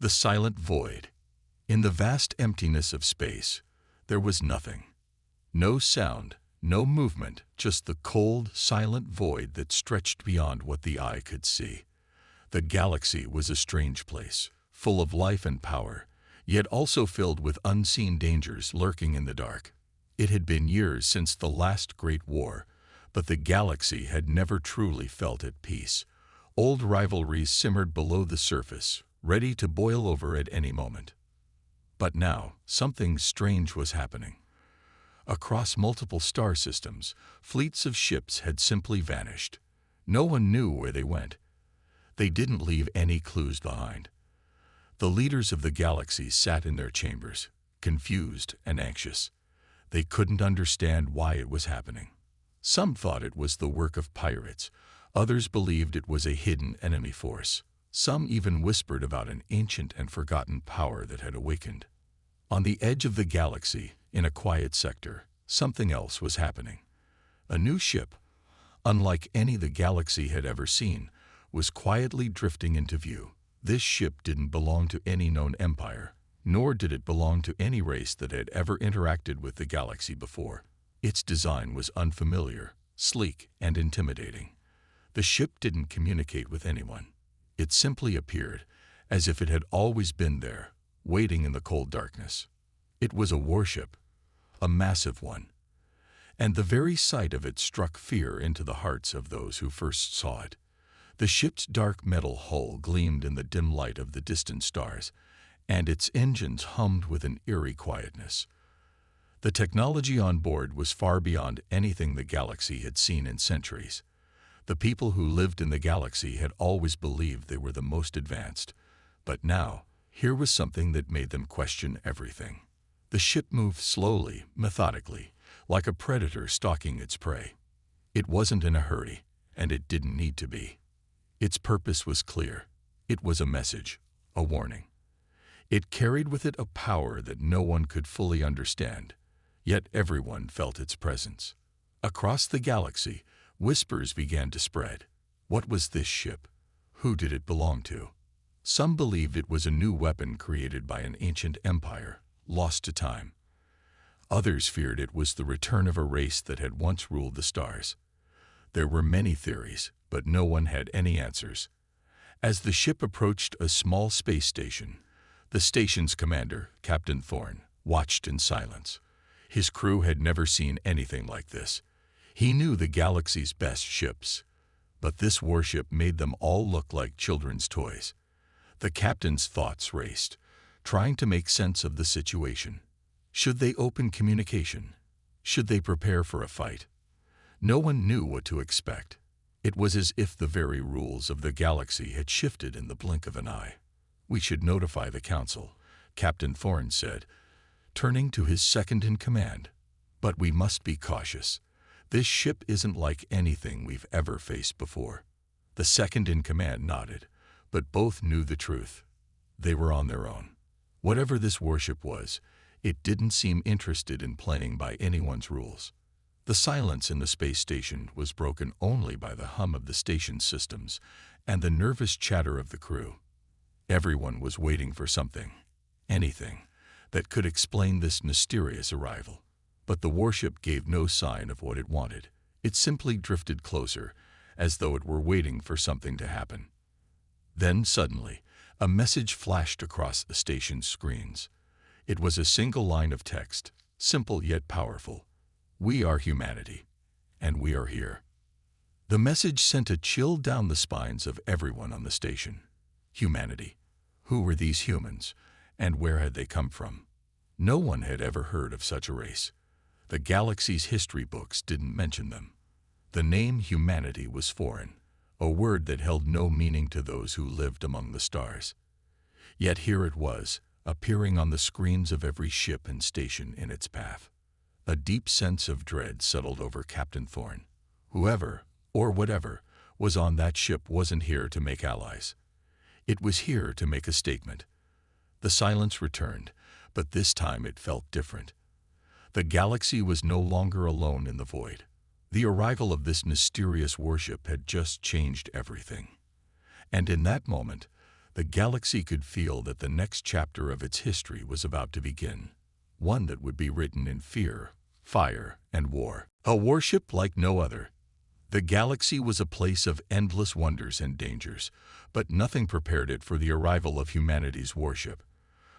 The silent void. In the vast emptiness of space, there was nothing. No sound, no movement, just the cold, silent void that stretched beyond what the eye could see. The galaxy was a strange place, full of life and power, yet also filled with unseen dangers lurking in the dark. It had been years since the last great war, but the galaxy had never truly felt at peace. Old rivalries simmered below the surface, ready to boil over at any moment. But now, something strange was happening. Across multiple star systems, fleets of ships had simply vanished. No one knew where they went. They didn't leave any clues behind. The leaders of the galaxy sat in their chambers, confused and anxious. They couldn't understand why it was happening. Some thought it was the work of pirates. Others believed it was a hidden enemy force. Some even whispered about an ancient and forgotten power that had awakened. On the edge of the galaxy, in a quiet sector, something else was happening. A new ship, unlike any the galaxy had ever seen, was quietly drifting into view. This ship didn't belong to any known empire, nor did it belong to any race that had ever interacted with the galaxy before. Its design was unfamiliar, sleek, and intimidating. The ship didn't communicate with anyone. It simply appeared, as if it had always been there, waiting in the cold darkness. It was a warship, a massive one, and the very sight of it struck fear into the hearts of those who first saw it. The ship's dark metal hull gleamed in the dim light of the distant stars, and its engines hummed with an eerie quietness. The technology on board was far beyond anything the galaxy had seen in centuries. The people who lived in the galaxy had always believed they were the most advanced, but now, here was something that made them question everything. The ship moved slowly, methodically, like a predator stalking its prey. It wasn't in a hurry, and it didn't need to be. Its purpose was clear. It was a message, a warning. It carried with it a power that no one could fully understand, yet everyone felt its presence. Across the galaxy, whispers began to spread. What was this ship? Who did it belong to? Some believed it was a new weapon created by an ancient empire, lost to time. Others feared it was the return of a race that had once ruled the stars. There were many theories, but no one had any answers. As the ship approached a small space station, the station's commander, Captain Thorne, watched in silence. His crew had never seen anything like this. He knew the galaxy's best ships, but this warship made them all look like children's toys. The captain's thoughts raced, trying to make sense of the situation. Should they open communication? Should they prepare for a fight? No one knew what to expect. It was as if the very rules of the galaxy had shifted in the blink of an eye. "We should notify the council," Captain Thorne said, turning to his second-in-command. "But we must be cautious. This ship isn't like anything we've ever faced before." The second-in-command nodded, but both knew the truth. They were on their own. Whatever this warship was, it didn't seem interested in playing by anyone's rules. The silence in the space station was broken only by the hum of the station's systems and the nervous chatter of the crew. Everyone was waiting for something, anything, that could explain this mysterious arrival. But the warship gave no sign of what it wanted. It simply drifted closer, as though it were waiting for something to happen. Then suddenly, a message flashed across the station's screens. It was a single line of text, simple yet powerful. "We are humanity, and we are here." The message sent a chill down the spines of everyone on the station. Humanity. Who were these humans, and where had they come from? No one had ever heard of such a race. The galaxy's history books didn't mention them. The name humanity was foreign, a word that held no meaning to those who lived among the stars. Yet here it was, appearing on the screens of every ship and station in its path. A deep sense of dread settled over Captain Thorne. Whoever, or whatever, was on that ship wasn't here to make allies. It was here to make a statement. The silence returned, but this time it felt different. The galaxy was no longer alone in the void. The arrival of this mysterious warship had just changed everything. And in that moment, The galaxy could feel that the next chapter of its history was about to begin, one that would be written in fear, fire, and war. A warship like no other. The galaxy was a place of endless wonders and dangers, but nothing prepared it for the arrival of humanity's warship.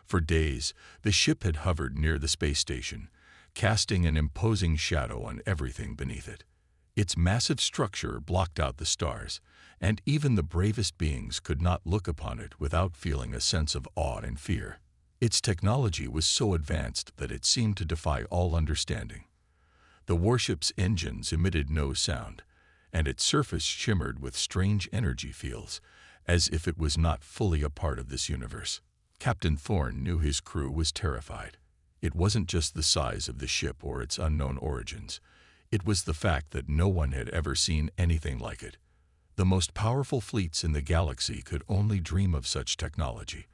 For days, the ship had hovered near the space station, casting an imposing shadow on everything beneath it. Its massive structure blocked out the stars, and even the bravest beings could not look upon it without feeling a sense of awe and fear. Its technology was so advanced that it seemed to defy all understanding. The warship's engines emitted no sound, and its surface shimmered with strange energy fields, as if it was not fully a part of this universe. Captain Thorne knew his crew was terrified. It wasn't just the size of the ship or its unknown origins. It was the fact that no one had ever seen anything like it. The most powerful fleets in the galaxy could only dream of such technology,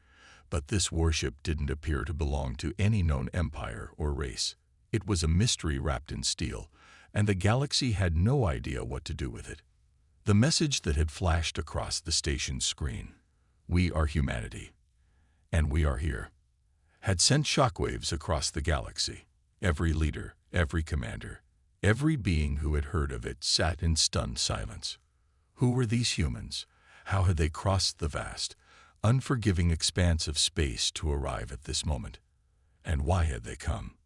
but this warship didn't appear to belong to any known empire or race. It was a mystery wrapped in steel, and the galaxy had no idea what to do with it. The message that had flashed across the station's screen, "We are humanity, and we are here," had sent shockwaves across the galaxy. Every leader, every commander, every being who had heard of it sat in stunned silence. Who were these humans? How had they crossed the vast, unforgiving expanse of space to arrive at this moment? And why had they come?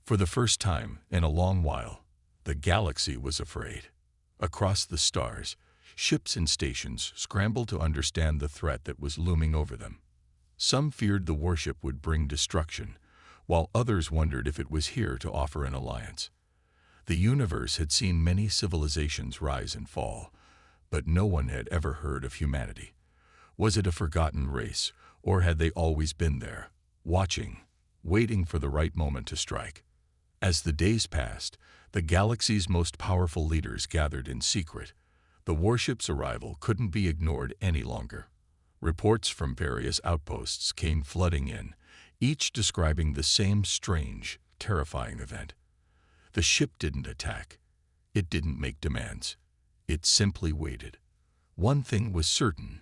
For the first time in a long while, the galaxy was afraid. Across the stars, ships and stations scrambled to understand the threat that was looming over them. Some feared the warship would bring destruction, while others wondered if it was here to offer an alliance. The universe had seen many civilizations rise and fall, but no one had ever heard of humanity. Was it a forgotten race, or had they always been there, watching, waiting for the right moment to strike? As the days passed, the galaxy's most powerful leaders gathered in secret. The warship's arrival couldn't be ignored any longer. Reports from various outposts came flooding in, each describing the same strange, terrifying event. The ship didn't attack. It didn't make demands. It simply waited. One thing was certain.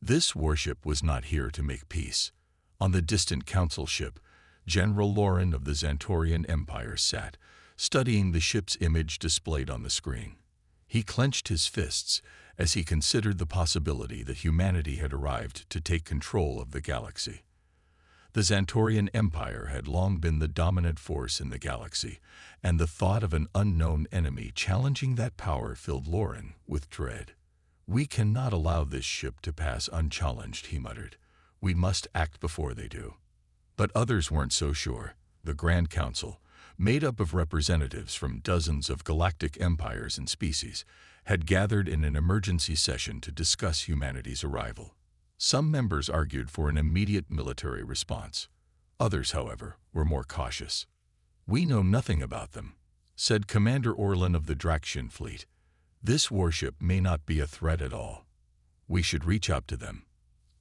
This warship was not here to make peace. On the distant council ship, General Lauren of the Xantorian Empire sat, studying the ship's image displayed on the screen. He clenched his fists as he considered the possibility that humanity had arrived to take control of the galaxy. The Xantorian Empire had long been the dominant force in the galaxy, and the thought of an unknown enemy challenging that power filled Lauren with dread. "We cannot allow this ship to pass unchallenged," he muttered. "We must act before they do." But others weren't so sure. The Grand Council, made up of representatives from dozens of galactic empires and species, had gathered in an emergency session to discuss humanity's arrival. Some members argued for an immediate military response. Others, however, were more cautious. "We know nothing about them," said Commander Orlan of the Draxian fleet. "This warship may not be a threat at all. We should reach out to them.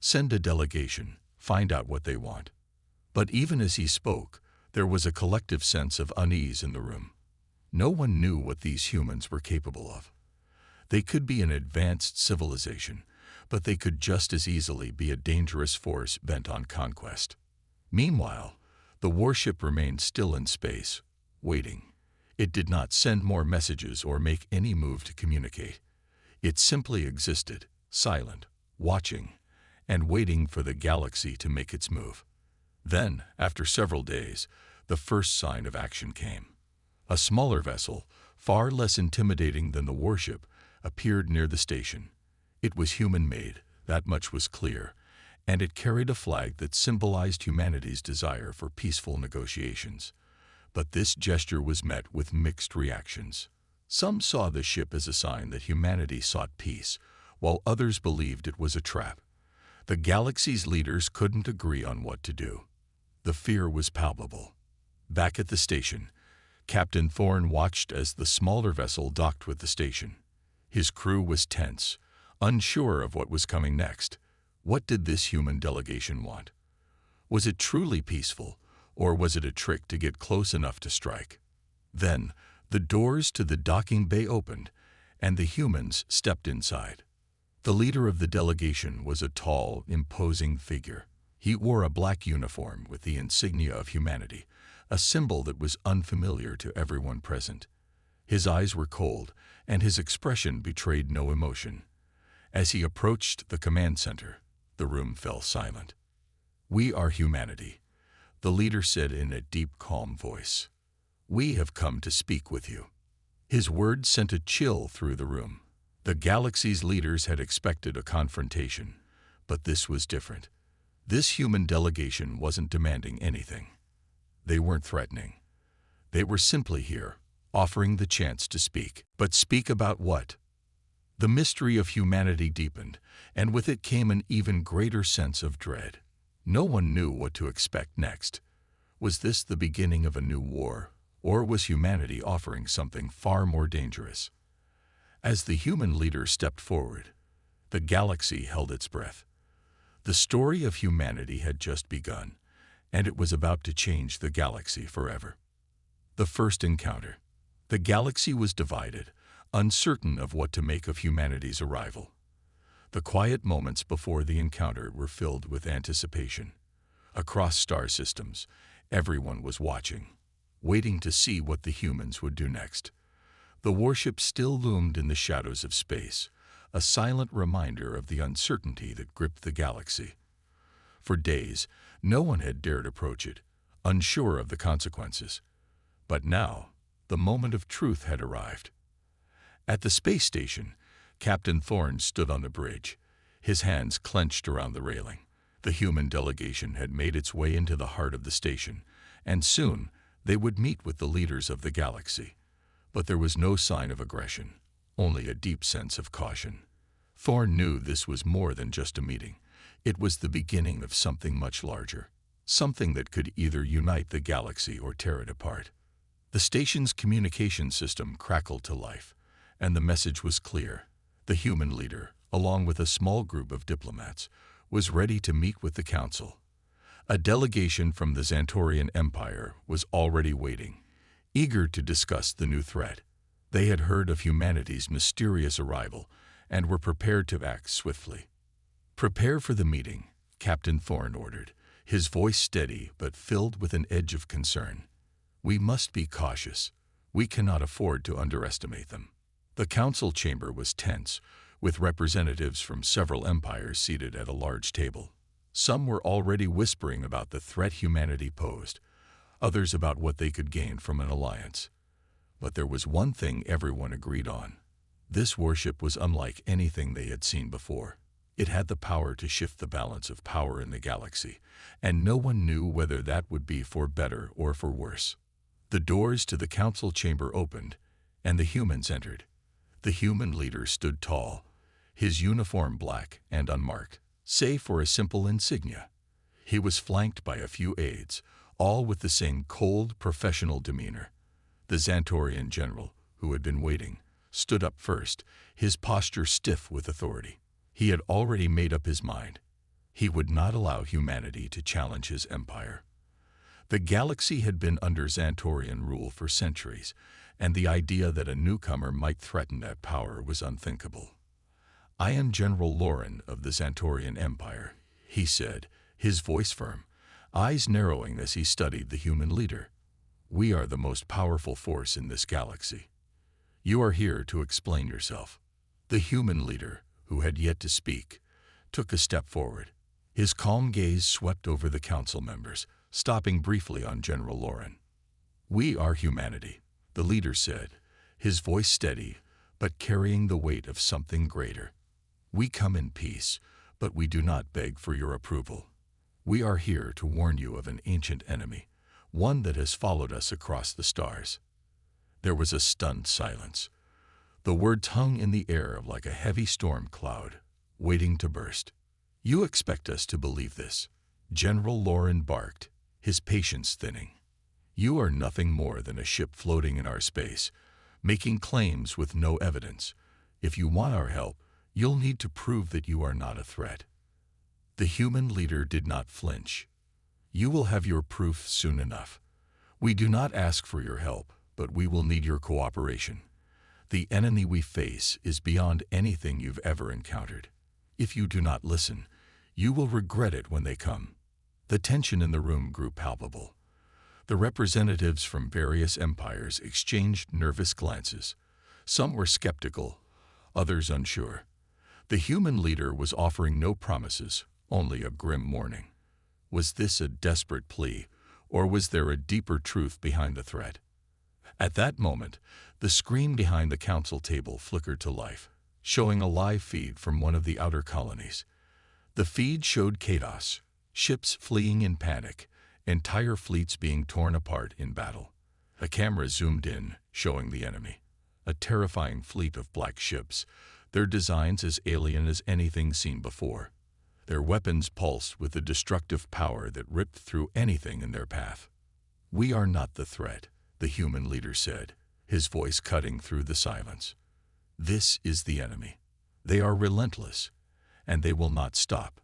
Send a delegation, find out what they want." But even as he spoke, there was a collective sense of unease in the room. No one knew what these humans were capable of. They could be an advanced civilization, but they could just as easily be a dangerous force bent on conquest. Meanwhile, the warship remained still in space, waiting. It did not send more messages or make any move to communicate. It simply existed, silent, watching, and waiting for the galaxy to make its move. Then, after several days, the first sign of action came. A smaller vessel, far less intimidating than the warship, appeared near the station. It was human-made, that much was clear, and it carried a flag that symbolized humanity's desire for peaceful negotiations. But this gesture was met with mixed reactions. Some saw the ship as a sign that humanity sought peace, while others believed it was a trap. The galaxy's leaders couldn't agree on what to do. The fear was palpable. Back at the station, Captain Thorne watched as the smaller vessel docked with the station. His crew was tense, unsure of what was coming next. What did this human delegation want? Was it truly peaceful, or was it a trick to get close enough to strike? Then, the doors to the docking bay opened, and the humans stepped inside. The leader of the delegation was a tall, imposing figure. He wore a black uniform with the insignia of humanity, a symbol that was unfamiliar to everyone present. His eyes were cold, and his expression betrayed no emotion. As he approached the command center, the room fell silent. "We are humanity," the leader said in a deep, calm voice. "We have come to speak with you." His words sent a chill through the room. The galaxy's leaders had expected a confrontation, but this was different. This human delegation wasn't demanding anything. They weren't threatening. They were simply here, offering the chance to speak. But speak about what? The mystery of humanity deepened, and with it came an even greater sense of dread. No one knew what to expect next. Was this the beginning of a new war, or was humanity offering something far more dangerous? As the human leader stepped forward, the galaxy held its breath. The story of humanity had just begun, and it was about to change the galaxy forever. The first encounter. The galaxy was divided, uncertain of what to make of humanity's arrival. The quiet moments before the encounter were filled with anticipation. Across star systems, everyone was watching, waiting to see what the humans would do next. The warship still loomed in the shadows of space, a silent reminder of the uncertainty that gripped the galaxy. For days, no one had dared approach it, unsure of the consequences. But now, the moment of truth had arrived. At the space station, Captain Thorne stood on the bridge, his hands clenched around the railing. The human delegation had made its way into the heart of the station, and soon they would meet with the leaders of the galaxy. But there was no sign of aggression, only a deep sense of caution. Thorne knew this was more than just a meeting. It was the beginning of something much larger, something that could either unite the galaxy or tear it apart. The station's communication system crackled to life, and the message was clear. The human leader, along with a small group of diplomats, was ready to meet with the council. A delegation from the Xantorian Empire was already waiting, eager to discuss the new threat. They had heard of humanity's mysterious arrival and were prepared to act swiftly. "Prepare for the meeting," Captain Thorne ordered, his voice steady but filled with an edge of concern. "We must be cautious. We cannot afford to underestimate them." The council chamber was tense, with representatives from several empires seated at a large table. Some were already whispering about the threat humanity posed, others about what they could gain from an alliance. But there was one thing everyone agreed on. This warship was unlike anything they had seen before. It had the power to shift the balance of power in the galaxy, and no one knew whether that would be for better or for worse. The doors to the council chamber opened, and the humans entered. The human leader stood tall, his uniform black and unmarked, save for a simple insignia. He was flanked by a few aides, all with the same cold, professional demeanor. The Xantorian general, who had been waiting, stood up first, his posture stiff with authority. He had already made up his mind. He would not allow humanity to challenge his empire. The galaxy had been under Xantorian rule for centuries, and the idea that a newcomer might threaten that power was unthinkable. "I am General Loren of the Xantorian Empire," he said, his voice firm, eyes narrowing as he studied the human leader. "We are the most powerful force in this galaxy. You are here to explain yourself." The human leader, who had yet to speak, took a step forward. His calm gaze swept over the council members, stopping briefly on General Loren. "We are humanity," the leader said, his voice steady, but carrying the weight of something greater. "We come in peace, but we do not beg for your approval. We are here to warn you of an ancient enemy, one that has followed us across the stars." There was a stunned silence. The words hung in the air like a heavy storm cloud, waiting to burst. "You expect us to believe this?" General Loren barked, his patience thinning. "You are nothing more than a ship floating in our space, making claims with no evidence. If you want our help, you'll need to prove that you are not a threat." The human leader did not flinch. "You will have your proof soon enough. We do not ask for your help, but we will need your cooperation. The enemy we face is beyond anything you've ever encountered. If you do not listen, you will regret it when they come. The tension in the room grew palpable. The representatives from various empires exchanged nervous glances. Some were skeptical, others unsure. The human leader was offering no promises, only a grim warning. Was this a desperate plea, or was there a deeper truth behind the threat? At that moment, the screen behind the council table flickered to life, showing a live feed from one of the outer colonies. The feed showed chaos, ships fleeing in panic, entire fleets being torn apart in battle. A camera zoomed in, showing the enemy. A terrifying fleet of black ships, their designs as alien as anything seen before. Their weapons pulsed with a destructive power that ripped through anything in their path. "We are not the threat," the human leader said, his voice cutting through the silence. "This is the enemy. They are relentless, and they will not stop.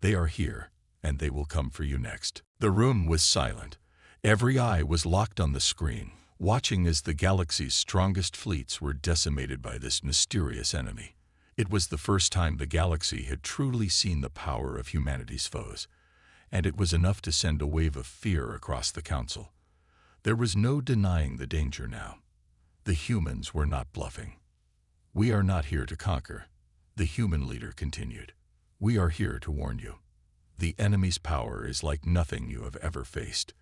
They are here, and they will come for you next." The room was silent. Every eye was locked on the screen, watching as the galaxy's strongest fleets were decimated by this mysterious enemy. It was the first time the galaxy had truly seen the power of humanity's foes, and it was enough to send a wave of fear across the council. There was no denying the danger now. The humans were not bluffing. "We are not here to conquer," the human leader continued. "We are here to warn you. The enemy's power is like nothing you have ever faced.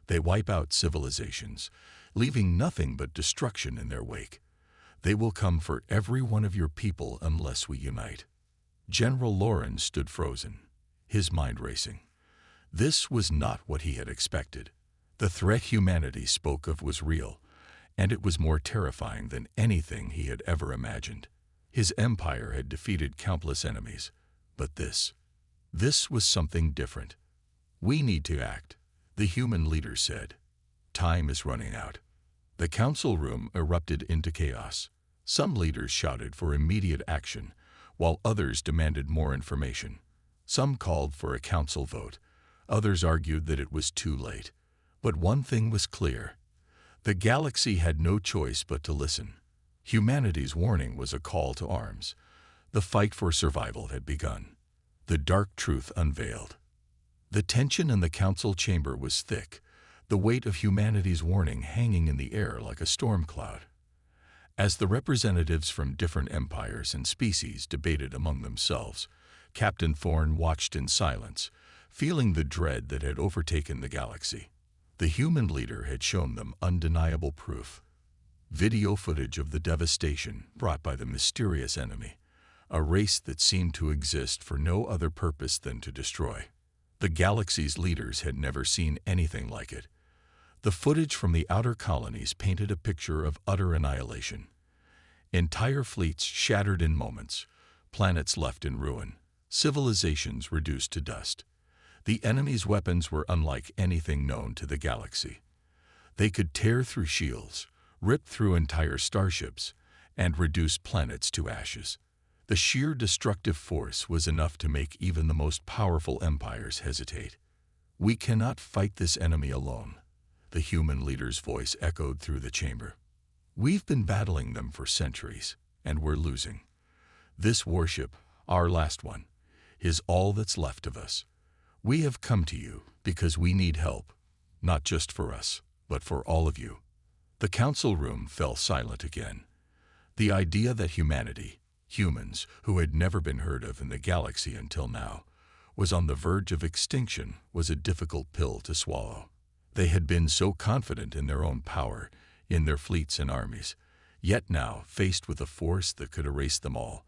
They wipe out civilizations, leaving nothing but destruction in their wake. They will come for every one of your people unless we unite." General Loren stood frozen, his mind racing. This was not what he had expected. The threat humanity spoke of was real, and it was more terrifying than anything he had ever imagined. His empire had defeated countless enemies, but this was something different. "We need to act," the human leader said. "Time is running out." The council room erupted into chaos. Some leaders shouted for immediate action, while others demanded more information. Some called for a council vote. Others argued that it was too late. But one thing was clear. The galaxy had no choice but to listen. Humanity's warning was a call to arms. The fight for survival had begun. The dark truth unveiled. The tension in the council chamber was thick, the weight of humanity's warning hanging in the air like a storm cloud. As the representatives from different empires and species debated among themselves, Captain Thorne watched in silence, feeling the dread that had overtaken the galaxy. The human leader had shown them undeniable proof. Video footage of the devastation brought by the mysterious enemy, a race that seemed to exist for no other purpose than to destroy. The galaxy's leaders had never seen anything like it. The footage from the outer colonies painted a picture of utter annihilation. Entire fleets shattered in moments, planets left in ruin, civilizations reduced to dust. The enemy's weapons were unlike anything known to the galaxy. They could tear through shields, rip through entire starships, and reduce planets to ashes. The sheer destructive force was enough to make even the most powerful empires hesitate. "We cannot fight this enemy alone," the human leader's voice echoed through the chamber. "We've been battling them for centuries, and we're losing. This warship, our last one, is all that's left of us. We have come to you because we need help, not just for us, but for all of you." The council room fell silent again. The idea that humanity, humans who had never been heard of in the galaxy until now, was on the verge of extinction was a difficult pill to swallow. They had been so confident in their own power, in their fleets and armies, yet now, faced with a force that could erase them all,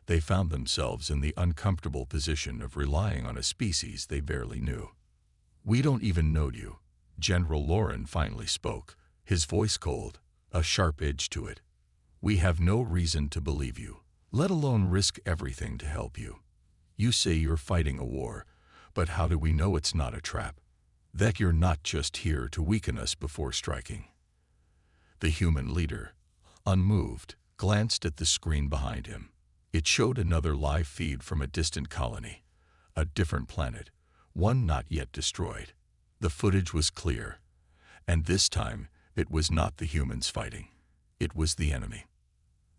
they found themselves in the uncomfortable position of relying on a species they barely knew. "We don't even know you," General Loren finally spoke, his voice cold, a sharp edge to it. "We have no reason to believe you, let alone risk everything to help you. You say you're fighting a war, but how do we know it's not a trap? That you're not just here to weaken us before striking?" The human leader, unmoved, glanced at the screen behind him. It showed another live feed from a distant colony, a different planet, one not yet destroyed. The footage was clear, and this time it was not the humans fighting. It was the enemy.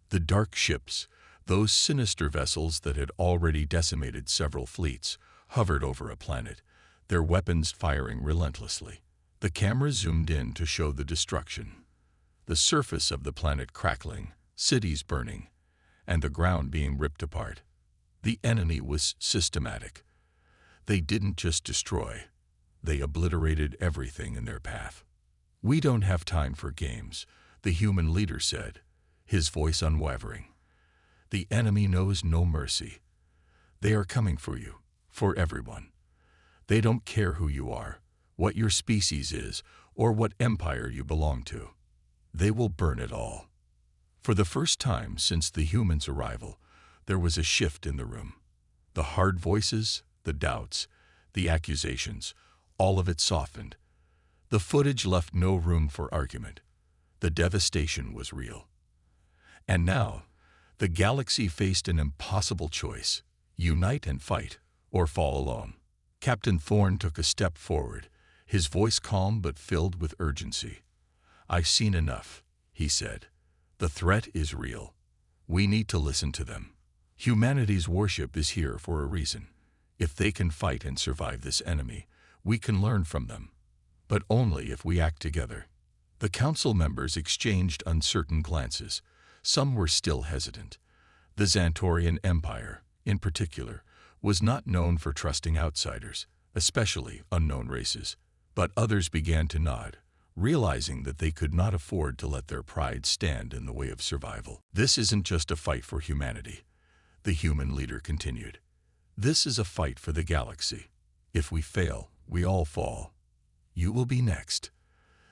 The dark ships, Those sinister vessels that had already decimated several fleets hovered over a planet, their weapons firing relentlessly. The camera zoomed in to show the destruction. The surface of the planet crackling, cities burning, and the ground being ripped apart. The enemy was systematic. They didn't just destroy, they obliterated everything in their path. "We don't have time for games," the human leader said, his voice unwavering. "The enemy knows no mercy. They are coming for you, for everyone. They don't care who you are, what your species is, or what empire you belong to. They will burn it all." For the first time since the humans' arrival, there was a shift in the room. The hard voices, the doubts, the accusations, all of it softened. The footage left no room for argument. The devastation was real. And now, the galaxy faced an impossible choice: unite and fight, or fall alone. Captain Thorne took a step forward, his voice calm but filled with urgency. "I've seen enough," he said. "The threat is real. We need to listen to them. Humanity's warship is here for a reason. If they can fight and survive this enemy, we can learn from them. But only if we act together." The council members exchanged uncertain glances. Some were still hesitant. The Xantorian Empire, in particular, was not known for trusting outsiders, especially unknown races. But others began to nod, realizing that they could not afford to let their pride stand in the way of survival. "This isn't just a fight for humanity," the human leader continued. "This is a fight for the galaxy. If we fail, we all fall. You will be next.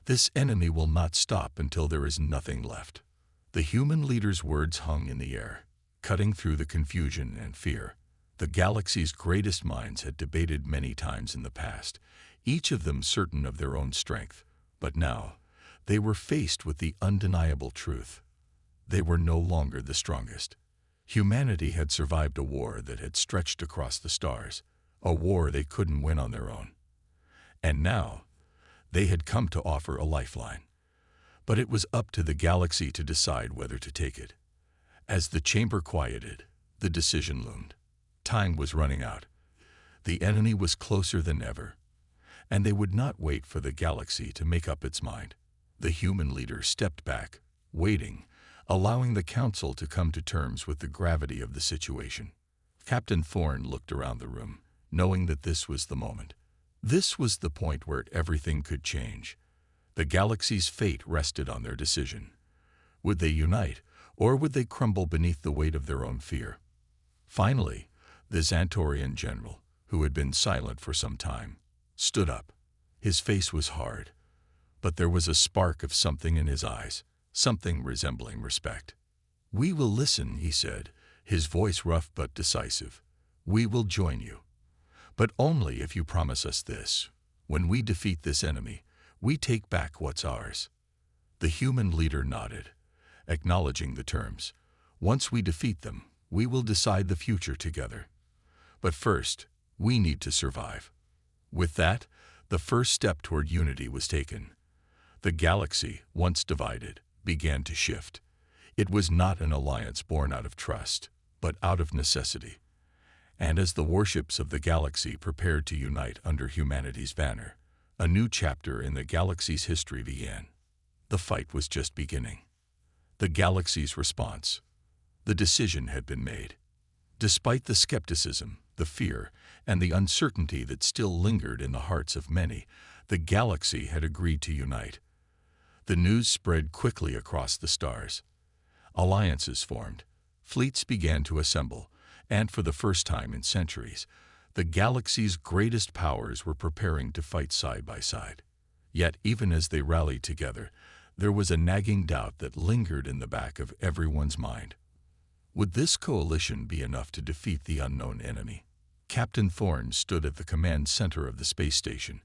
This enemy will not stop until there is nothing left." The human leader's words hung in the air, cutting through the confusion and fear. The galaxy's greatest minds had debated many times in the past, each of them certain of their own strength. But now, they were faced with the undeniable truth. They were no longer the strongest. Humanity had survived a war that had stretched across the stars, a war they couldn't win on their own. And now, they had come to offer a lifeline. But it was up to the galaxy to decide whether to take it. As the chamber quieted, the decision loomed. Time was running out. The enemy was closer than ever, and they would not wait for the galaxy to make up its mind. The human leader stepped back, waiting, allowing the council to come to terms with the gravity of the situation. Captain Thorne looked around the room, knowing that this was the moment. This was the point where everything could change. The galaxy's fate rested on their decision. Would they unite, or would they crumble beneath the weight of their own fear? Finally, the Xantorian general, who had been silent for some time, stood up. His face was hard, but there was a spark of something in his eyes, something resembling respect. "We will listen," he said, his voice rough but decisive. "We will join you. But only if you promise us this: when we defeat this enemy, we take back what's ours." The human leader nodded, acknowledging the terms. "Once we defeat them, we will decide the future together. But first, we need to survive." With that, the first step toward unity was taken. The galaxy, once divided, began to shift. It was not an alliance born out of trust, but out of necessity. And as the warships of the galaxy prepared to unite under humanity's banner, a new chapter in the galaxy's history began. The fight was just beginning. The galaxy's response. The decision had been made. Despite the skepticism, the fear, and the uncertainty that still lingered in the hearts of many, the galaxy had agreed to unite. The news spread quickly across the stars. Alliances formed. Fleets began to assemble, and for the first time in centuries, the galaxy's greatest powers were preparing to fight side by side. Yet, even as they rallied together, there was a nagging doubt that lingered in the back of everyone's mind. Would this coalition be enough to defeat the unknown enemy? Captain Thorne stood at the command center of the space station,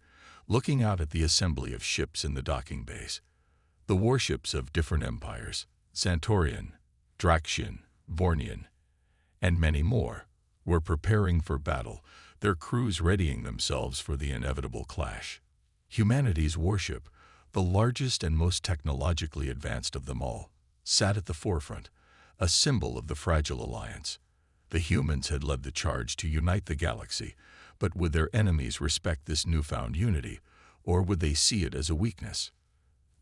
looking out at the assembly of ships in the docking bays. The warships of different empires, Xantorian, Draxian, Vornian, and many more, were preparing for battle, their crews readying themselves for the inevitable clash. Humanity's warship, the largest and most technologically advanced of them all, sat at the forefront, a symbol of the fragile alliance. The humans had led the charge to unite the galaxy, but would their enemies respect this newfound unity, or would they see it as a weakness?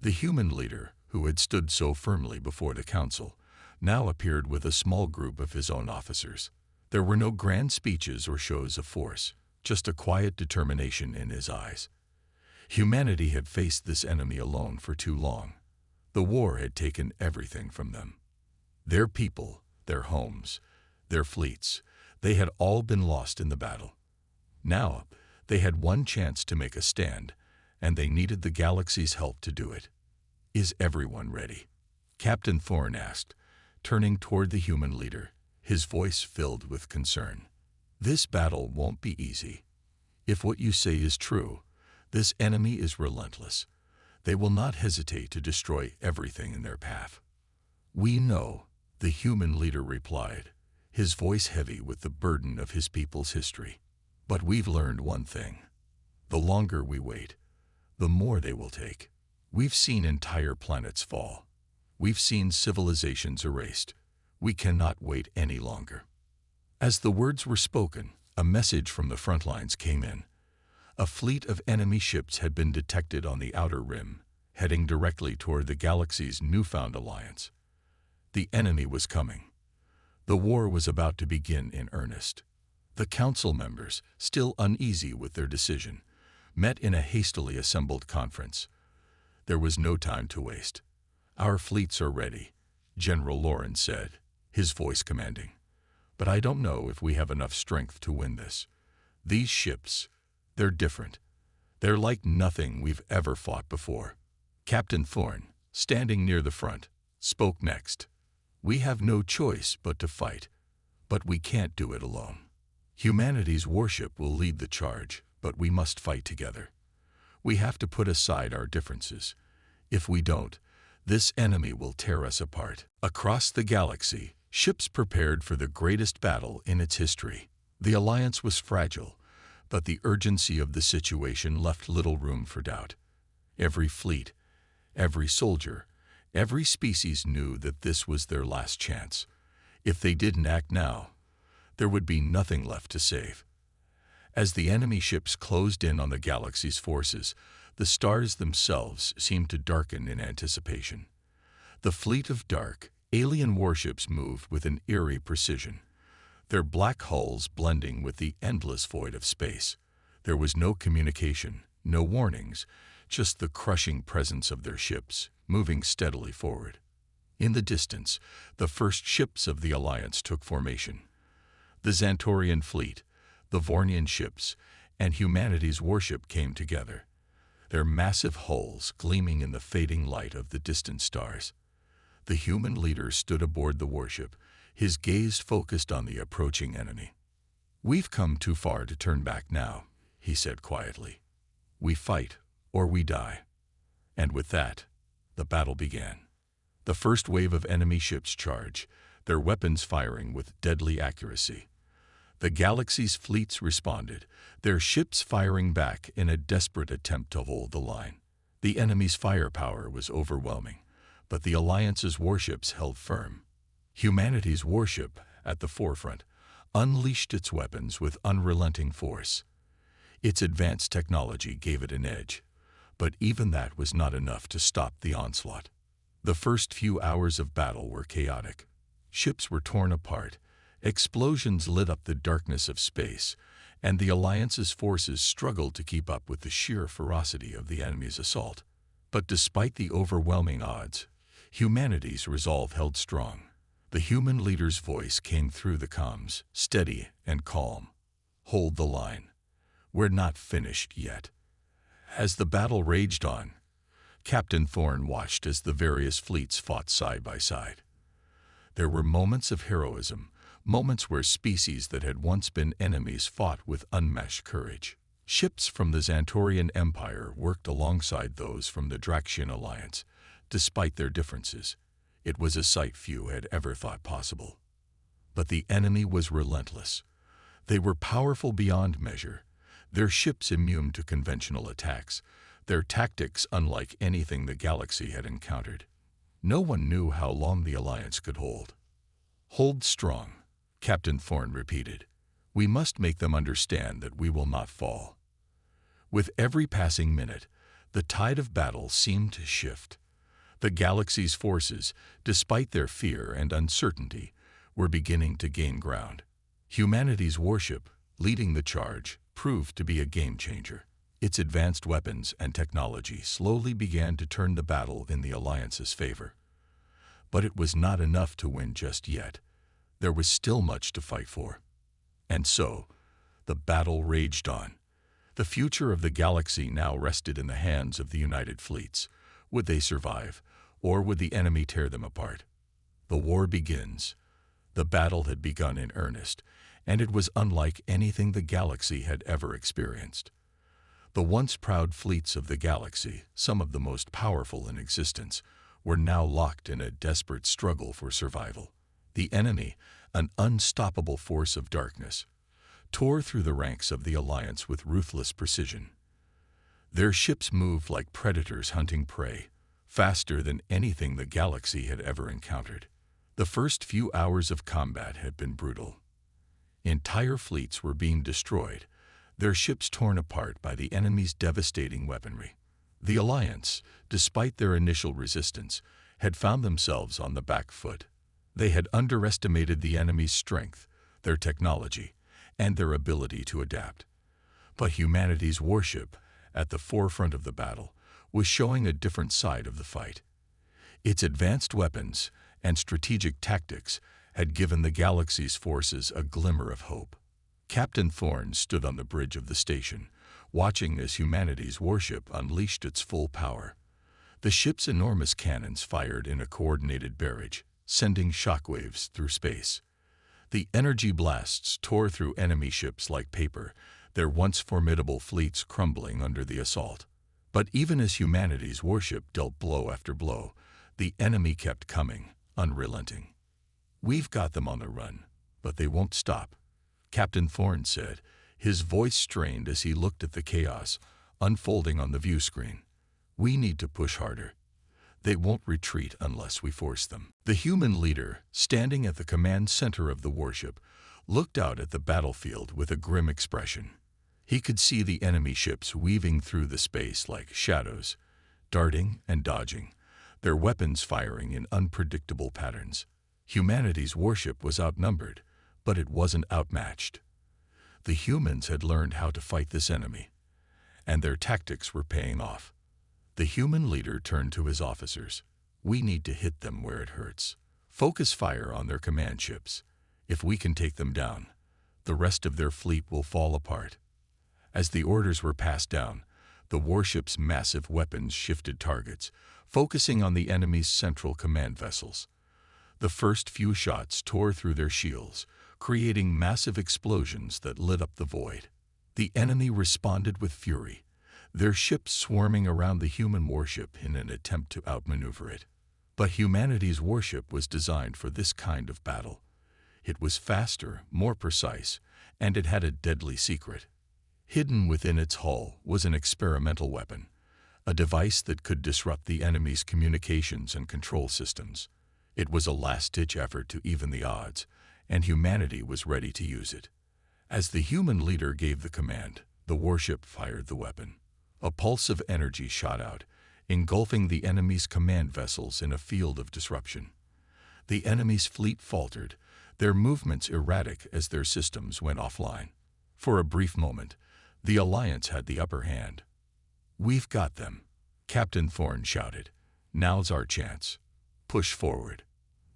The human leader, who had stood so firmly before the council, now appeared with a small group of his own officers. There were no grand speeches or shows of force, just a quiet determination in his eyes. Humanity had faced this enemy alone for too long. The war had taken everything from them. Their people, their homes, their fleets, they had all been lost in the battle. Now, they had one chance to make a stand, and they needed the galaxy's help to do it. "Is everyone ready?" Captain Thorne asked, turning toward the human leader, his voice filled with concern. "This battle won't be easy. If what you say is true, this enemy is relentless. They will not hesitate to destroy everything in their path." "We know," the human leader replied, his voice heavy with the burden of his people's history. "But we've learned one thing. The longer we wait, the more they will take. We've seen entire planets fall. We've seen civilizations erased. We cannot wait any longer." As the words were spoken, a message from the front lines came in. A fleet of enemy ships had been detected on the outer rim, heading directly toward the galaxy's newfound alliance. The enemy was coming. The war was about to begin in earnest. The council members, still uneasy with their decision, met in a hastily assembled conference. There was no time to waste. "Our fleets are ready," General Lawrence said, his voice commanding. "But I don't know if we have enough strength to win this. These ships, they're different. They're like nothing we've ever fought before." Captain Thorne, standing near the front, spoke next. "We have no choice but to fight, but we can't do it alone. Humanity's warship will lead the charge, but we must fight together. We have to put aside our differences. If we don't, this enemy will tear us apart." Across the galaxy, ships prepared for the greatest battle in its history. The alliance was fragile, but the urgency of the situation left little room for doubt. Every fleet, every soldier, every species knew that this was their last chance. If they didn't act now, there would be nothing left to save. As the enemy ships closed in on the galaxy's forces, the stars themselves seemed to darken in anticipation. The fleet of dark, alien warships moved with an eerie precision, their black hulls blending with the endless void of space. There was no communication, no warnings, just the crushing presence of their ships, moving steadily forward. In the distance, the first ships of the Alliance took formation. The Xantorian fleet, the Vornian ships, and humanity's warship came together, their massive hulls gleaming in the fading light of the distant stars. The human leader stood aboard the warship, his gaze focused on the approaching enemy. "We've come too far to turn back now," he said quietly. "We fight, or we die." And with that, the battle began. The first wave of enemy ships charged, their weapons firing with deadly accuracy. The galaxy's fleets responded, their ships firing back in a desperate attempt to hold the line. The enemy's firepower was overwhelming, but the Alliance's warships held firm. Humanity's warship, at the forefront, unleashed its weapons with unrelenting force. Its advanced technology gave it an edge, but even that was not enough to stop the onslaught. The first few hours of battle were chaotic. Ships were torn apart, explosions lit up the darkness of space, and the Alliance's forces struggled to keep up with the sheer ferocity of the enemy's assault. But despite the overwhelming odds, humanity's resolve held strong. The human leader's voice came through the comms, steady and calm. "Hold the line. We're not finished yet." As the battle raged on, Captain Thorne watched as the various fleets fought side by side. There were moments of heroism, moments where species that had once been enemies fought with unmatched courage. Ships from the Xantorian Empire worked alongside those from the Draxian Alliance, despite their differences. It was a sight few had ever thought possible. But the enemy was relentless. They were powerful beyond measure, their ships immune to conventional attacks, their tactics unlike anything the galaxy had encountered. No one knew how long the Alliance could hold. "Hold strong," Captain Thorne repeated. "We must make them understand that we will not fall." With every passing minute, the tide of battle seemed to shift. The galaxy's forces, despite their fear and uncertainty, were beginning to gain ground. Humanity's warship, leading the charge, proved to be a game-changer. Its advanced weapons and technology slowly began to turn the battle in the Alliance's favor. But it was not enough to win just yet. There was still much to fight for. And so, the battle raged on. The future of the galaxy now rested in the hands of the United Fleets. Would they survive, or would the enemy tear them apart? The war begins. The battle had begun in earnest, and it was unlike anything the galaxy had ever experienced. The once proud fleets of the galaxy, some of the most powerful in existence, were now locked in a desperate struggle for survival. The enemy, an unstoppable force of darkness, tore through the ranks of the Alliance with ruthless precision. Their ships moved like predators hunting prey, faster than anything the galaxy had ever encountered. The first few hours of combat had been brutal. Entire fleets were being destroyed, their ships torn apart by the enemy's devastating weaponry. The Alliance, despite their initial resistance, had found themselves on the back foot. They had underestimated the enemy's strength, their technology, and their ability to adapt. But humanity's warship, at the forefront of the battle, was showing a different side of the fight. Its advanced weapons and strategic tactics had given the galaxy's forces a glimmer of hope. Captain Thorne stood on the bridge of the station, watching as humanity's warship unleashed its full power. The ship's enormous cannons fired in a coordinated barrage, sending shockwaves through space. The energy blasts tore through enemy ships like paper, their once formidable fleets crumbling under the assault. But even as humanity's warship dealt blow after blow, the enemy kept coming, unrelenting. "We've got them on the run, but they won't stop," Captain Thorne said, his voice strained as he looked at the chaos unfolding on the view screen. "We need to push harder. They won't retreat unless we force them." The human leader, standing at the command center of the warship, looked out at the battlefield with a grim expression. He could see the enemy ships weaving through the space like shadows, darting and dodging, their weapons firing in unpredictable patterns. Humanity's warship was outnumbered, but it wasn't outmatched. The humans had learned how to fight this enemy, and their tactics were paying off. The human leader turned to his officers. "We need to hit them where it hurts. Focus fire on their command ships. If we can take them down, the rest of their fleet will fall apart." As the orders were passed down, the warship's massive weapons shifted targets, focusing on the enemy's central command vessels. The first few shots tore through their shields, creating massive explosions that lit up the void. The enemy responded with fury, their ships swarming around the human warship in an attempt to outmaneuver it. But humanity's warship was designed for this kind of battle. It was faster, more precise, and it had a deadly secret. Hidden within its hull was an experimental weapon, a device that could disrupt the enemy's communications and control systems. It was a last-ditch effort to even the odds, and humanity was ready to use it. As the human leader gave the command, the warship fired the weapon. A pulse of energy shot out, engulfing the enemy's command vessels in a field of disruption. The enemy's fleet faltered, their movements erratic as their systems went offline. For a brief moment, the Alliance had the upper hand. "We've got them," Captain Thorne shouted. "Now's our chance. Push forward."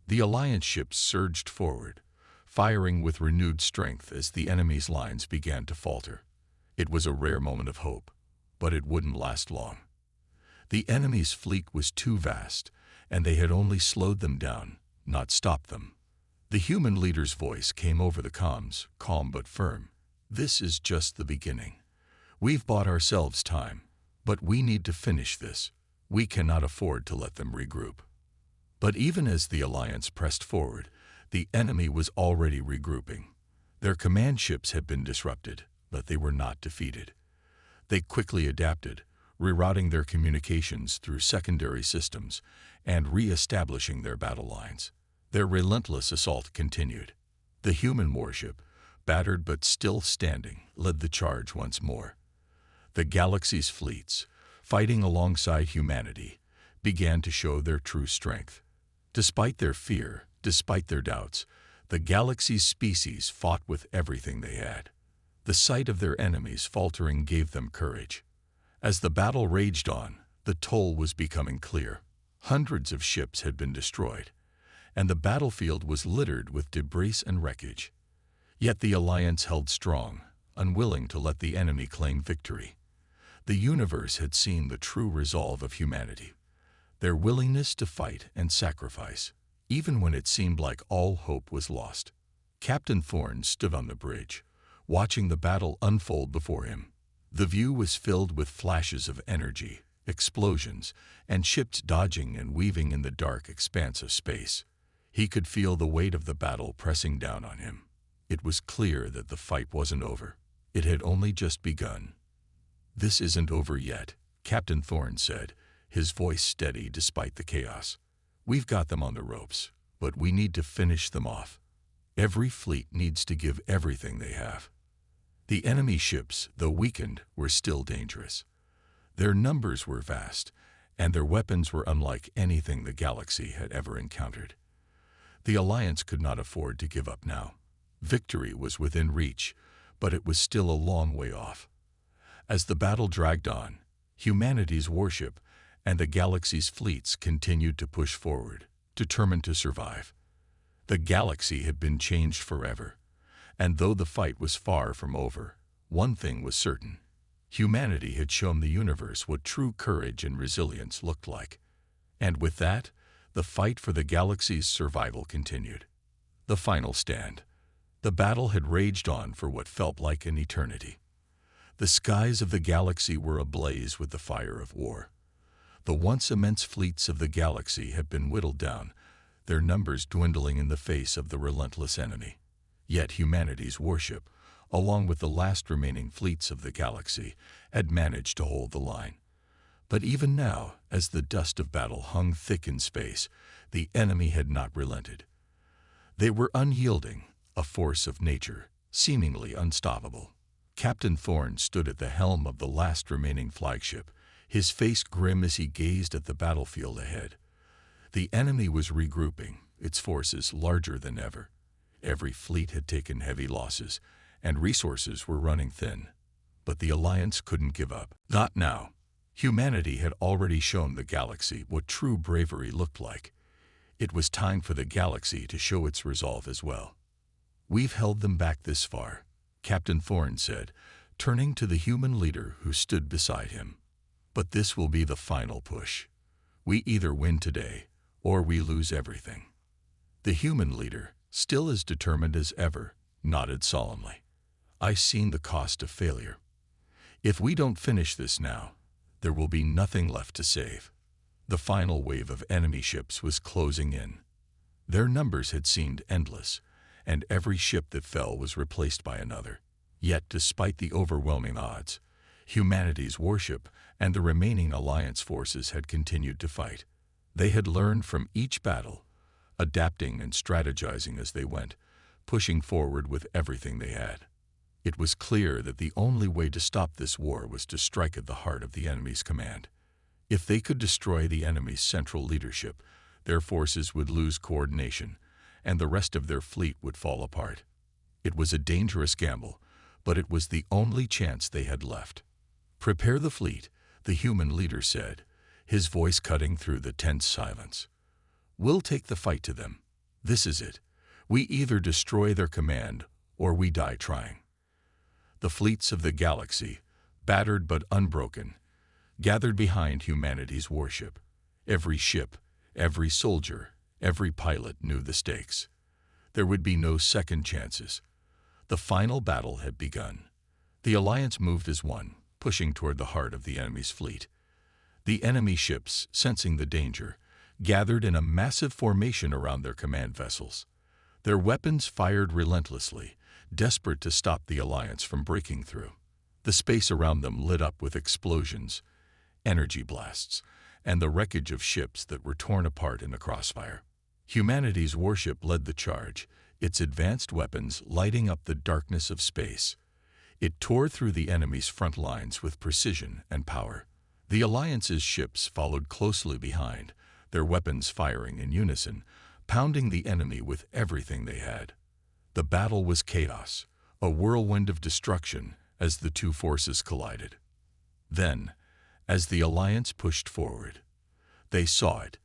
The Alliance ships surged forward, firing with renewed strength as the enemy's lines began to falter. It was a rare moment of hope, but it wouldn't last long. The enemy's fleet was too vast, and they had only slowed them down, not stopped them. The human leader's voice came over the comms, calm but firm. "This is just the beginning. We've bought ourselves time, but we need to finish this. We cannot afford to let them regroup." But even as the Alliance pressed forward, the enemy was already regrouping. Their command ships had been disrupted, but they were not defeated. They quickly adapted, rerouting their communications through secondary systems and re-establishing their battle lines. Their relentless assault continued. The human warship, battered but still standing, led the charge once more. The galaxy's fleets, fighting alongside humanity, began to show their true strength. Despite their fear, despite their doubts, the galaxy's species fought with everything they had. The sight of their enemies faltering gave them courage. As the battle raged on, the toll was becoming clear. Hundreds of ships had been destroyed, and the battlefield was littered with debris and wreckage. Yet the Alliance held strong, unwilling to let the enemy claim victory. The universe had seen the true resolve of humanity, their willingness to fight and sacrifice, even when it seemed like all hope was lost. Captain Thorne stood on the bridge, watching the battle unfold before him. The view was filled with flashes of energy, explosions, and ships dodging and weaving in the dark expanse of space. He could feel the weight of the battle pressing down on him. It was clear that the fight wasn't over. It had only just begun. "This isn't over yet," Captain Thorne said, his voice steady despite the chaos. "We've got them on the ropes, but we need to finish them off. Every fleet needs to give everything they have." The enemy ships, though weakened, were still dangerous. Their numbers were vast, and their weapons were unlike anything the galaxy had ever encountered. The Alliance could not afford to give up now. Victory was within reach, but it was still a long way off. As the battle dragged on, humanity's warship and the galaxy's fleets continued to push forward, determined to survive. The galaxy had been changed forever, and though the fight was far from over, one thing was certain. Humanity had shown the universe what true courage and resilience looked like. And with that, the fight for the galaxy's survival continued. The final stand. The battle had raged on for what felt like an eternity. The skies of the galaxy were ablaze with the fire of war. The once immense fleets of the galaxy had been whittled down, their numbers dwindling in the face of the relentless enemy. Yet humanity's warship, along with the last remaining fleets of the galaxy, had managed to hold the line. But even now, as the dust of battle hung thick in space, the enemy had not relented. They were unyielding, a force of nature, seemingly unstoppable. Captain Thorne stood at the helm of the last remaining flagship, his face grim as he gazed at the battlefield ahead. The enemy was regrouping, its forces larger than ever. Every fleet had taken heavy losses, and resources were running thin. But the Alliance couldn't give up. Not now. Humanity had already shown the galaxy what true bravery looked like. It was time for the galaxy to show its resolve as well. "We've held them back this far," Captain Thorne said, turning to the human leader who stood beside him. "But this will be the final push. We either win today, or we lose everything." The human leader, still as determined as ever, nodded solemnly. "I've seen the cost of failure. If we don't finish this now, there will be nothing left to save." The final wave of enemy ships was closing in. Their numbers had seemed endless, and every ship that fell was replaced by another. Yet, despite the overwhelming odds, humanity's warship and the remaining Alliance forces had continued to fight. They had learned from each battle, adapting and strategizing as they went, pushing forward with everything they had. It was clear that the only way to stop this war was to strike at the heart of the enemy's command. If they could destroy the enemy's central leadership, their forces would lose coordination, and the rest of their fleet would fall apart. It was a dangerous gamble, but it was the only chance they had left. "Prepare the fleet," the human leader said, his voice cutting through the tense silence. "We'll take the fight to them. This is it. We either destroy their command, or we die trying." The fleets of the galaxy, battered but unbroken, gathered behind humanity's warship. Every ship, every soldier, every pilot knew the stakes. There would be no second chances. The final battle had begun. The Alliance moved as one, pushing toward the heart of the enemy's fleet. The enemy ships, sensing the danger, gathered in a massive formation around their command vessels. Their weapons fired relentlessly, desperate to stop the Alliance from breaking through. The space around them lit up with explosions, energy blasts, and the wreckage of ships that were torn apart in the crossfire. Humanity's warship led the charge, its advanced weapons lighting up the darkness of space. It tore through the enemy's front lines with precision and power. The Alliance's ships followed closely behind, their weapons firing in unison, pounding the enemy with everything they had. The battle was chaos, a whirlwind of destruction as the two forces collided. Then, as the Alliance pushed forward, they saw it,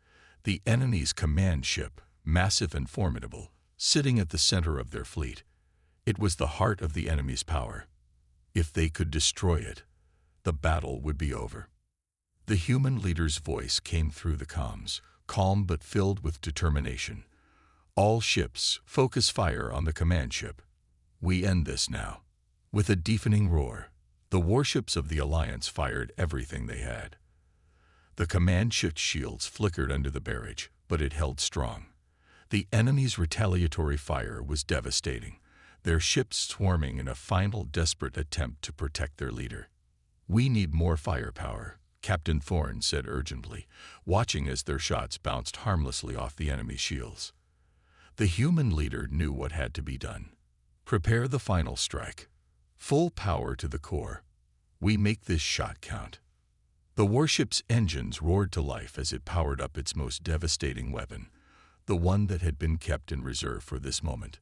the enemy's command ship, massive and formidable, sitting at the center of their fleet. It was the heart of the enemy's power. If they could destroy it, the battle would be over. The human leader's voice came through the comms, calm but filled with determination. All ships, focus fire on the command ship. We end this now. With a deafening roar, the warships of the Alliance fired everything they had. The command ship's shields flickered under the barrage, but it held strong. The enemy's retaliatory fire was devastating, their ships swarming in a final desperate attempt to protect their leader. "We need more firepower," Captain Thorne said urgently, watching as their shots bounced harmlessly off the enemy's shields. The human leader knew what had to be done. Prepare the final strike. Full power to the core. We make this shot count. The warship's engines roared to life as it powered up its most devastating weapon, the one that had been kept in reserve for this moment.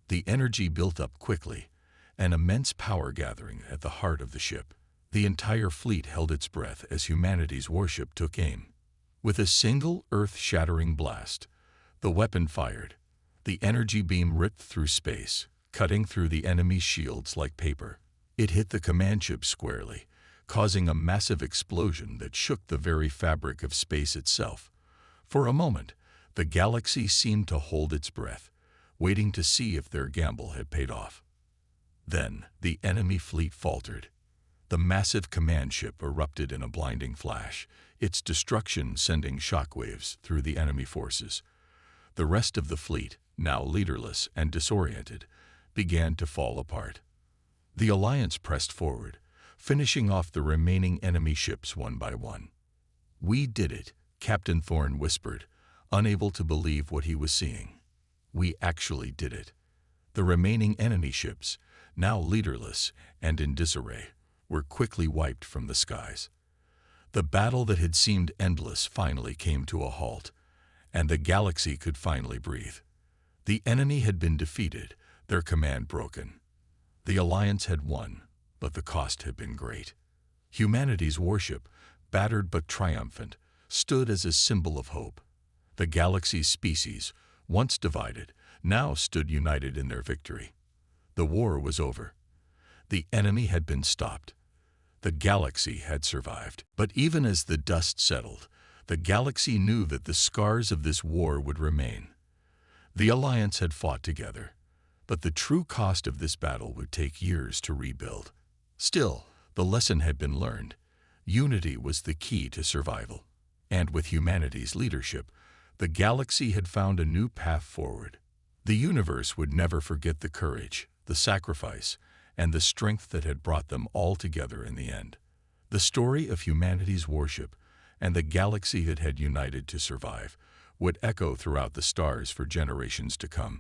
The energy built up quickly, an immense power gathering at the heart of the ship. The entire fleet held its breath as humanity's warship took aim. With a single earth-shattering blast, the weapon fired. The energy beam ripped through space, cutting through the enemy's shields like paper. It hit the command ship squarely, causing a massive explosion that shook the very fabric of space itself. For a moment, the galaxy seemed to hold its breath, waiting to see if their gamble had paid off. Then, the enemy fleet faltered. The massive command ship erupted in a blinding flash, its destruction sending shockwaves through the enemy forces. The rest of the fleet, now leaderless and disoriented, began to fall apart. The Alliance pressed forward, finishing off the remaining enemy ships one by one. "We did it," Captain Thorne whispered, unable to believe what he was seeing. "We actually did it." The remaining enemy ships, now leaderless and in disarray, were quickly wiped from the skies. The battle that had seemed endless finally came to a halt, and the galaxy could finally breathe. The enemy had been defeated, their command broken. The Alliance had won, but the cost had been great. Humanity's warship, battered but triumphant, stood as a symbol of hope. The galaxy's species, once divided, now stood united in their victory. The war was over. The enemy had been stopped. The galaxy had survived. But even as the dust settled, the galaxy knew that the scars of this war would remain. The Alliance had fought together, but the true cost of this battle would take years to rebuild. Still, the lesson had been learned. Unity was the key to survival. And with humanity's leadership, the galaxy had found a new path forward. The universe would never forget the courage, the sacrifice, and the strength that had brought them all together in the end. The story of humanity's warship and the galaxy that had united to survive would echo throughout the stars for generations to come.